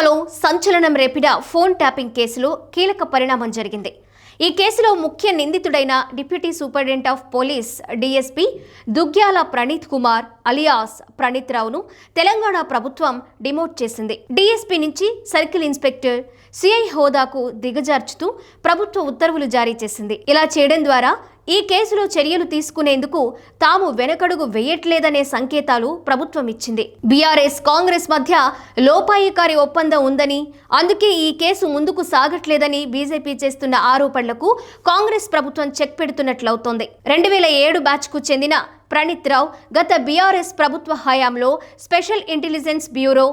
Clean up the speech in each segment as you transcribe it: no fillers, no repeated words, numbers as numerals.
తెలంగాణలో సంచలనం రేపిన phone tapping కేసులో కీలక పరిణామం జరిగింది. ఈ కేసులో ముఖ్య నిందితుడైన deputy superintendent of police DSP Duggyala Praneeth Kumar alias Praneeth రావును తెలంగాణ ప్రభుత్వం డిమోట్ చేసింది. డీఎస్పీ నుంచి సర్కిల్ ఇన్స్పెక్టర్ సిఐ హోదాకు దిగజార్చుతూ ప్రభుత్వ ఉత్తర్వులు జారీ చేసింది. ఇలా చేయడం ద్వారా ఈ కేసులో చర్యలు తీసుకునేందుకు తాము వెనకడుగు వేయట్లేదనే సంకేతాలు ప్రభుత్వం ఇచ్చింది. బీఆర్ఎస్ కాంగ్రెస్ మధ్య లోపాయికారి ఒప్పందం ఉందని, అందుకే ఈ కేసు ముందుకు సాగట్లేదని బీజేపీ చేస్తున్న ఆరోపణలకు కాంగ్రెస్ ప్రభుత్వం చెక్ పెడుతున్నట్లవుతోంది. 2007 బ్యాచ్కు చెందిన ప్రణీత్ రావు గత బీఆర్ఎస్ ప్రభుత్వ హయాంలో స్పెషల్ ఇంటెలిజెన్స్ బ్యూరో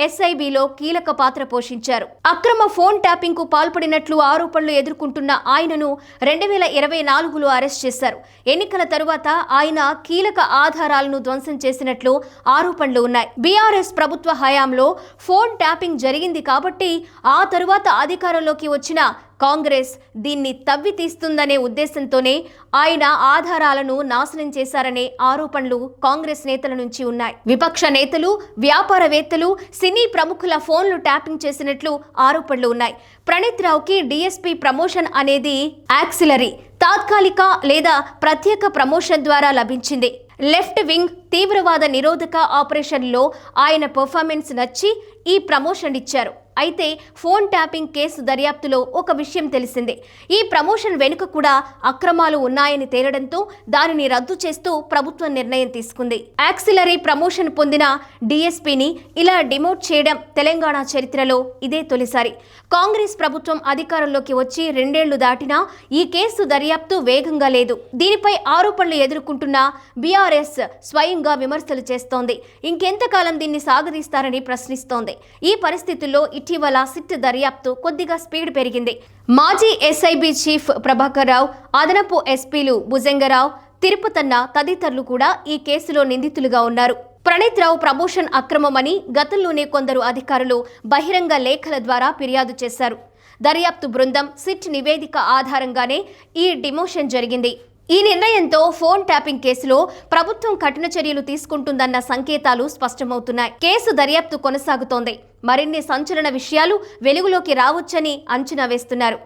ఎస్ఐబిలో కీలక పాత్ర పోషించారు. అక్రమ ఫోన్ ట్యాపింగ్ కు పాల్పడినట్లు ఆరోపణలు ఎదుర్కొంటున్న ఆయనను 2024లో అరెస్ట్ చేశారు. ఎన్నికల తరువాత ఆయన కీలక ఆధారాలను ధ్వంసం చేసినట్లు ఆరోపణలు ఉన్నాయి. బీఆర్ఎస్ ప్రభుత్వ హయాంలో ఫోన్ ట్యాపింగ్ జరిగింది కాబట్టి ఆ తరువాత అధికారంలోకి వచ్చిన కాంగ్రెస్ దీన్ని తవ్వి తీస్తుందనే ఉద్దేశంతోనే ఆయన ఆధారాలను నాశనం చేశారనే ఆరోపణలు కాంగ్రెస్ నేతల నుంచి ఉన్నాయి. విపక్ష నేతలు, వ్యాపారవేత్తలు, సినీ ప్రముఖుల ఫోన్లు ట్యాపింగ్ చేసినట్లు ఆరోపణలు ఉన్నాయి. ప్రణీత్ రావుకి డీఎస్పీ ప్రమోషన్ అనేది యాక్సిలరీ, తాత్కాలిక లేదా ప్రత్యేక ప్రమోషన్ ద్వారా లభించింది. లెఫ్ట్ వింగ్ తీవ్రవాద నిరోధక ఆపరేషన్లో ఆయన పర్ఫార్మెన్స్ నచ్చి ఈ ప్రమోషన్ ఇచ్చారు. అయితే ఫోన్ ట్యాపింగ్ కేసు దర్యాప్తులో ఒక విషయం తెలిసింది. ఈ ప్రమోషన్ వెనుక కూడా అక్రమాలు ఉన్నాయని తేలడంతో దానిని రద్దు చేస్తూ ప్రభుత్వం నిర్ణయం తీసుకుంది. యాక్సిలరీ ప్రమోషన్ పొందిన డీఎస్పీని ఇలా డిమోట్ చేయడం తెలంగాణ చరిత్రలో ఇదే తొలిసారి. కాంగ్రెస్ ప్రభుత్వం అధికారంలోకి వచ్చి 2 ఏళ్లు దాటినా ఈ కేసు దర్యాప్తు వేగంగా లేదు. దీనిపై ఆరోపణలు ఎదుర్కొంటున్న బీఆర్ఎస్ స్వయంగా విమర్శలు చేస్తోంది. ఇంకెంతకాలం దీన్ని సాగదీస్తారని ప్రశ్నిస్తోంది. ఈ పరిస్థితుల్లో ఇటీవల సిట్ దర్యాప్తు కొద్దిగా స్పీడ్ పెరిగింది. మాజీ ఎస్ఐబి చీఫ్ ప్రభాకర్ రావు, అదనపు ఎస్పీలు భుజంగరావు, తిరుపతన్న తదితరులు కూడా ఈ కేసులో నిందితులుగా ఉన్నారు. ప్రణీత్ రావు ప్రమోషన్ అక్రమమని గతంలోనే కొందరు అధికారులు బహిరంగ లేఖల ద్వారా ఫిర్యాదు చేశారు. దర్యాప్తు బృందం సిట్ నివేదిక ఆధారంగానే ఈ డిమోషన్ జరిగింది. ఈ నిర్ణయంతో ఫోన్ ట్యాపింగ్ కేసులో ప్రభుత్వం కఠిన చర్యలు తీసుకుంటుందన్న సంకేతాలు స్పష్టమవుతున్నాయి. కేసు దర్యాప్తు కొనసాగుతోంది. మరిన్ని సంచలన విషయాలు వెలుగులోకి రావచ్చని అంచనా వేస్తున్నారు.